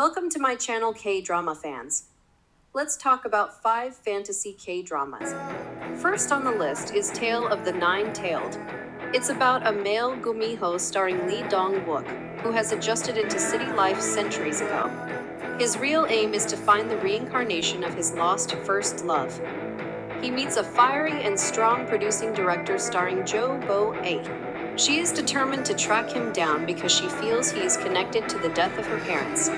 Welcome to my channel, K-Drama fans. Let's talk about 5 fantasy K-dramas. First on the list is Tale of the Nine-Tailed. It's about a male gumiho starring Lee Dong-wook, who has adjusted into city life centuries ago. His real aim is to find the reincarnation of his lost first love. He meets a fiery and strong producing director starring Jo Bo-ae. She is determined to track him down because she feels he is connected to the death of her parents.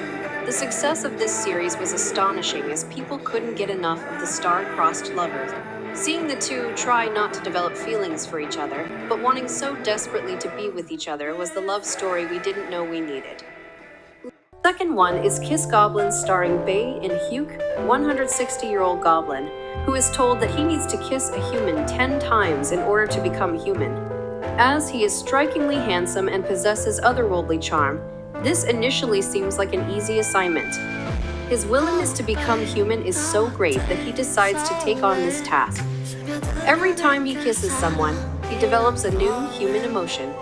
The success of this series was astonishing as people couldn't get enough of the star-crossed lovers. Seeing the two try not to develop feelings for each other, but wanting so desperately to be with each other was the love story we didn't know we needed. Second one is Kiss Goblin starring Bae In-hyuk, 160-year-old goblin, who is told that he needs to kiss a human 10 times in order to become human. As he is strikingly handsome and possesses otherworldly charm, this initially seems like an easy assignment. His willingness to become human is so great that he decides to take on this task. Every time he kisses someone, he develops a new human emotion.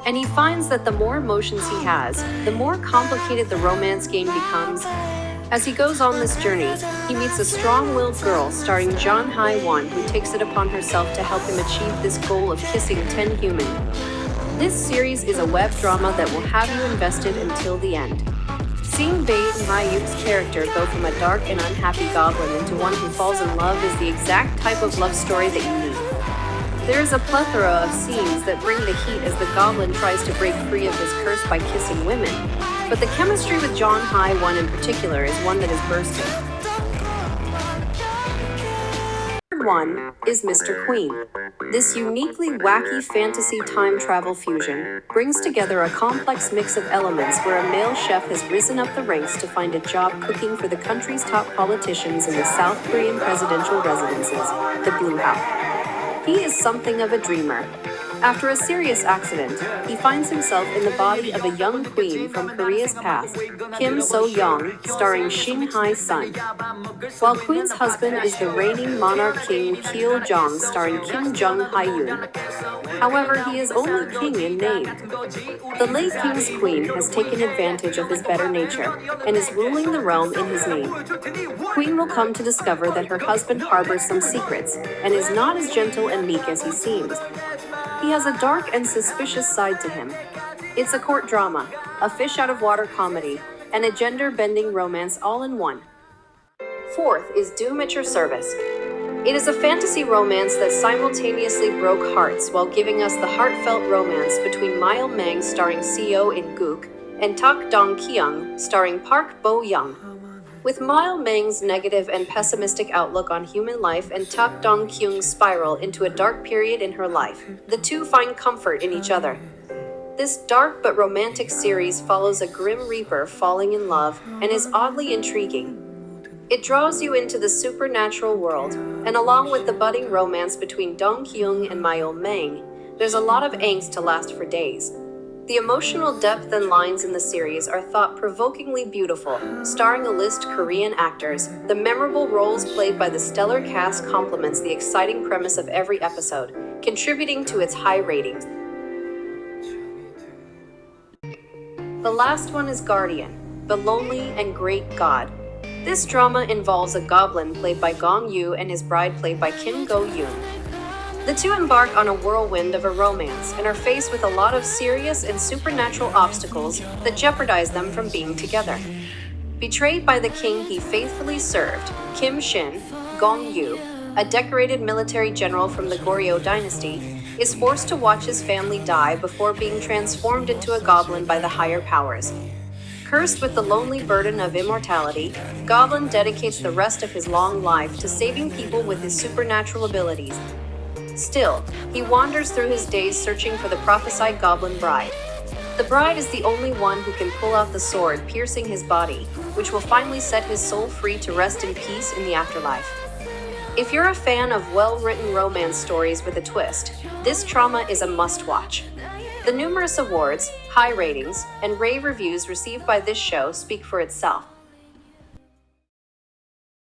And he finds that the more emotions he has, the more complicated the romance game becomes. As he goes on this journey, he meets a strong-willed girl starring Jeon Hae-won who takes it upon herself to help him achieve this goal of kissing 10 humans. This series is a web drama that will have you invested until the end. Seeing Bae In-hyuk's character go from a dark and unhappy goblin into one who falls in love is the exact type of love story that you need. There is a plethora of scenes that bring the heat as the goblin tries to break free of his curse by kissing women, but the chemistry with Jeon Hae-won in particular is one that is bursting. Third one is Mr. Queen. This uniquely wacky fantasy time travel fusion brings together a complex mix of elements where a male chef has risen up the ranks to find a job cooking for the country's top politicians in the South Korean presidential residences, the Blue House. He is something of a dreamer. After a serious accident, he finds himself in the body of a young queen from Korea's past, Kim So-young, starring Shin Hae-sun. While Queen's husband is the reigning monarch King Kyo-jong, starring Kim Jung-hyun. However, he is only king in name. The late king's queen has taken advantage of his better nature and is ruling the realm in his name. Queen will come to discover that her husband harbors some secrets and is not as gentle and meek as he seems. He has a dark and suspicious side to him. It's a court drama, a fish-out-of-water comedy, and a gender-bending romance all in one. Fourth is Doom at Your Service. It is a fantasy romance that simultaneously broke hearts while giving us the heartfelt romance between Mile Mang starring Seo In-guk and Tak Dong-kyung starring Park Bo-young. With Mile Mang's negative and pessimistic outlook on human life and Tak Dong-kyung's spiral into a dark period in her life, the two find comfort in each other. This dark but romantic series follows a grim reaper falling in love and is oddly intriguing. It draws you into the supernatural world, and along with the budding romance between Dong-kyung and Mile Mang, there's a lot of angst to last for days. The emotional depth and lines in the series are thought-provokingly beautiful, starring A-list Korean actors. The memorable roles played by the stellar cast complements the exciting premise of every episode, contributing to its high ratings. The last one is Guardian, the Lonely and Great God. This drama involves a goblin played by Gong Yoo and his bride played by Kim Go-yoon. The two embark on a whirlwind of a romance and are faced with a lot of serious and supernatural obstacles that jeopardize them from being together. Betrayed by the king he faithfully served, Kim Shin, Gong Yoo, a decorated military general from the Goryeo dynasty, is forced to watch his family die before being transformed into a goblin by the higher powers. Cursed with the lonely burden of immortality, Goblin dedicates the rest of his long life to saving people with his supernatural abilities. Still, he wanders through his days searching for the prophesied goblin bride. The bride is the only one who can pull out the sword piercing his body, which will finally set his soul free to rest in peace in the afterlife. If you're a fan of well-written romance stories with a twist, this drama is a must-watch. The numerous awards, high ratings, and rave reviews received by this show speak for itself.